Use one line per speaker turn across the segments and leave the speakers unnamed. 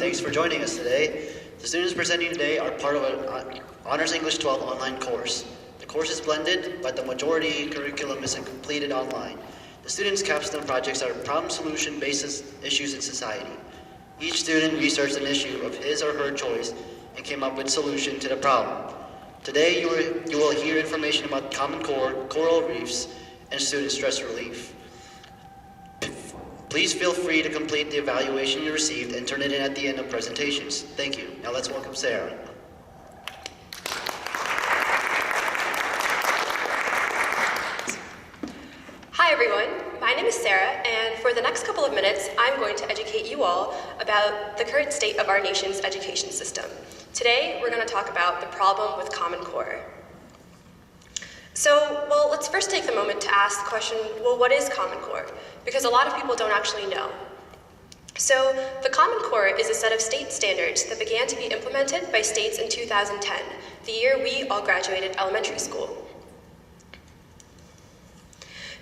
thanks for joining us today. The students presenting today are part of an Honors English 12 online course. The course is blended, but the majority curriculum is completed online. The students' capstone projects are problem solution-based issues in society. Each student researched an issue of his or her choice and came up with a solution to the problem. Today you will hear information about Common Core, coral reefs, and student stress relief. Please feel free to complete the evaluation you received and turn it in at the end of presentations. Thank you. Now let's welcome Sarah.
Hi everyone, my name is Sarah, and for the next couple of minutes, I'm going to educate you all about the current state of our nation's education system. Today, we're going to talk about the problem with Common Core. So, let's first take the moment to ask the question, what is Common Core? Because a lot of people don't actually know. So, the Common Core is a set of state standards that began to be implemented by states in 2010, the year we all graduated elementary school.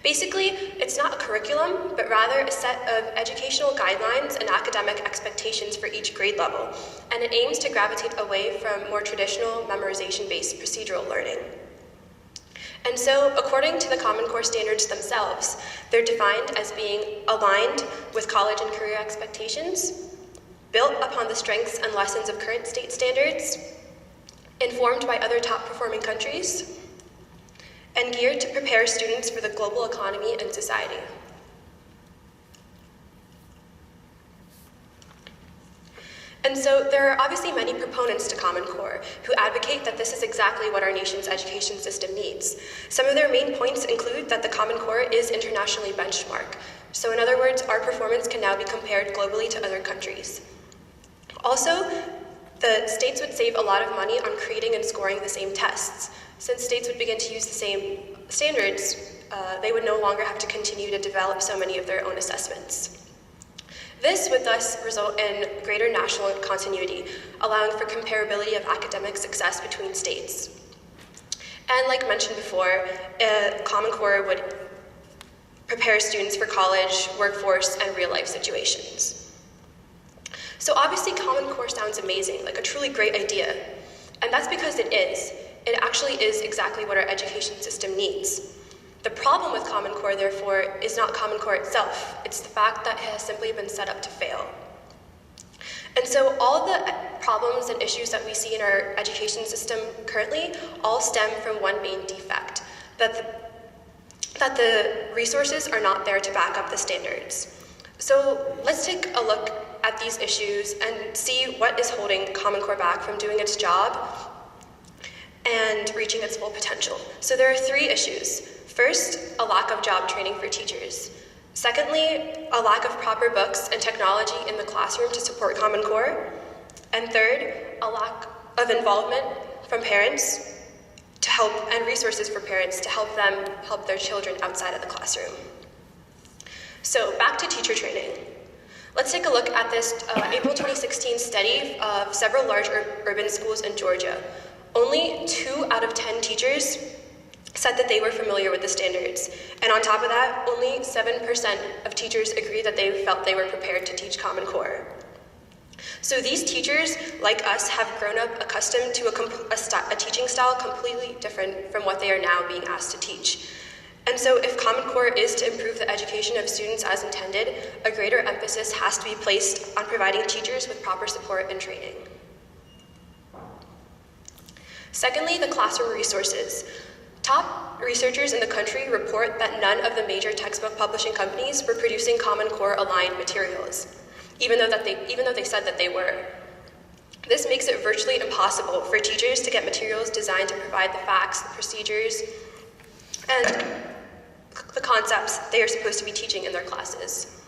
Basically, it's not a curriculum, but rather a set of educational guidelines and academic expectations for each grade level, and it aims to gravitate away from more traditional memorization-based procedural learning. And so, according to the Common Core standards themselves, they're defined as being aligned with college and career expectations, built upon the strengths and lessons of current state standards, informed by other top-performing countries, and geared to prepare students for the global economy and society. And so there are obviously many proponents to Common Core who advocate that this is exactly what our nation's education system needs. Some of their main points include that the Common Core is internationally benchmarked. So in other words, our performance can now be compared globally to other countries. Also, the states would save a lot of money on creating and scoring the same tests. Since states would begin to use the same standards, they would no longer have to continue to develop so many of their own assessments. This would thus result in greater national continuity, allowing for comparability of academic success between states. And like mentioned before, Common Core would prepare students for college, workforce, and real-life situations. So obviously Common Core sounds amazing, like a truly great idea, and that's because it is. It actually is exactly what our education system needs. The problem with Common Core, therefore, is not Common Core itself. It's the fact that it has simply been set up to fail. And so all the problems and issues that we see in our education system currently all stem from one main defect, that the resources are not there to back up the standards. So let's take a look at these issues and see what is holding Common Core back from doing its job and reaching its full potential. So there are three issues. First, a lack of job training for teachers. Secondly, a lack of proper books and technology in the classroom to support Common Core. And third, a lack of involvement from parents to help, and resources for parents to help them help their children outside of the classroom. So back to teacher training. Let's take a look at this April 2016 study of several large urban schools in Georgia. Only 2 out of 10 teachers said that they were familiar with the standards. And on top of that, only 7% of teachers agreed that they felt they were prepared to teach Common Core. So these teachers, like us, have grown up accustomed to a teaching style completely different from what they are now being asked to teach. And so if Common Core is to improve the education of students as intended, a greater emphasis has to be placed on providing teachers with proper support and training. Secondly, the classroom resources. Top researchers in the country report that none of the major textbook publishing companies were producing Common Core aligned materials, even though they said that they were. This makes it virtually impossible for teachers to get materials designed to provide the facts, the procedures, and the concepts they are supposed to be teaching in their classes.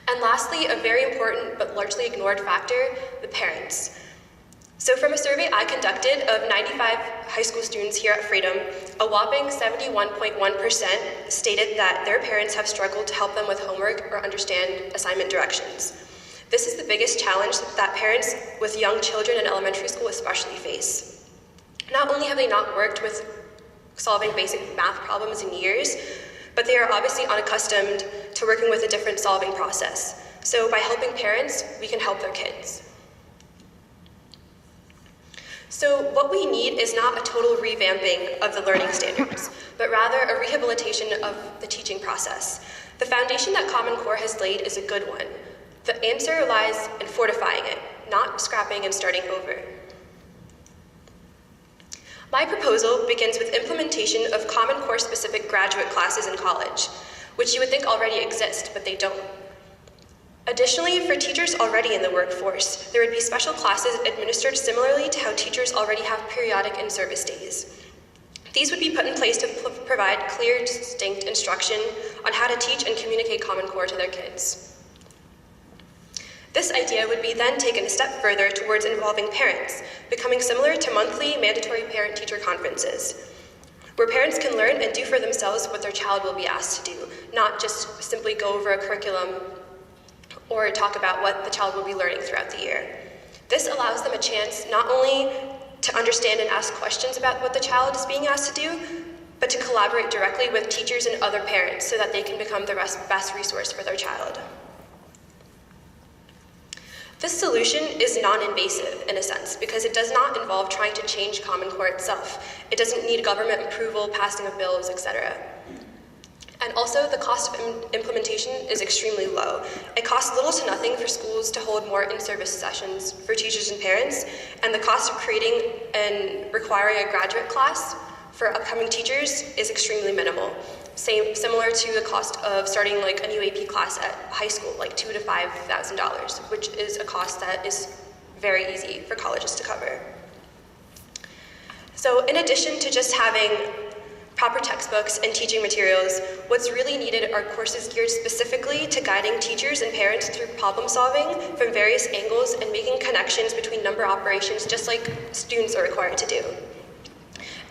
And lastly, a very important but largely ignored factor, the parents. So from a survey I conducted of 95 high school students here at Freedom, a whopping 71.1% stated that their parents have struggled to help them with homework or understand assignment directions. This is the biggest challenge that parents with young children in elementary school especially face. Not only have they not worked with solving basic math problems in years, but they are obviously unaccustomed to working with a different solving process. So by helping parents, we can help their kids. So what we need is not a total revamping of the learning standards, but rather a rehabilitation of the teaching process. The foundation that Common Core has laid is a good one. The answer lies in fortifying it, not scrapping and starting over. My proposal begins with implementation of Common Core specific graduate classes in college, which you would think already exist, but they don't. Additionally, for teachers already in the workforce, there would be special classes administered similarly to how teachers already have periodic in-service days. These would be put in place to provide clear, distinct instruction on how to teach and communicate Common Core to their kids. This idea would be then taken a step further towards involving parents, becoming similar to monthly mandatory parent-teacher conferences, where parents can learn and do for themselves what their child will be asked to do, not just simply go over a curriculum or talk about what the child will be learning throughout the year. This allows them a chance not only to understand and ask questions about what the child is being asked to do, but to collaborate directly with teachers and other parents so that they can become the best resource for their child. This solution is non-invasive in a sense because it does not involve trying to change Common Core itself. It doesn't need government approval, passing of bills, etc. And also, the cost of implementation is extremely low. It costs little to nothing for schools to hold more in-service sessions for teachers and parents, and the cost of creating and requiring a graduate class for upcoming teachers is extremely minimal. Similar to the cost of starting like a new AP class at high school, like $2,000 to $5,000, which is a cost that is very easy for colleges to cover. So in addition to just having proper textbooks and teaching materials, what's really needed are courses geared specifically to guiding teachers and parents through problem solving from various angles and making connections between number operations just like students are required to do.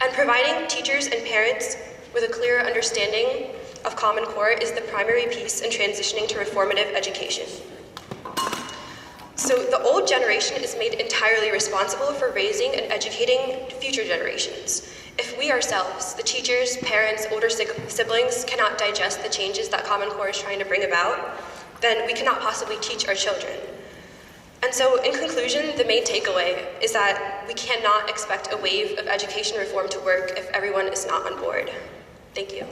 And providing teachers and parents with a clearer understanding of Common Core is the primary piece in transitioning to reformative education. So the old generation is made entirely responsible for raising and educating future generations. If we ourselves, the teachers, parents, older siblings, cannot digest the changes that Common Core is trying to bring about, then we cannot possibly teach our children. And so in conclusion, the main takeaway is that we cannot expect a wave of education reform to work if everyone is not on board. Thank you.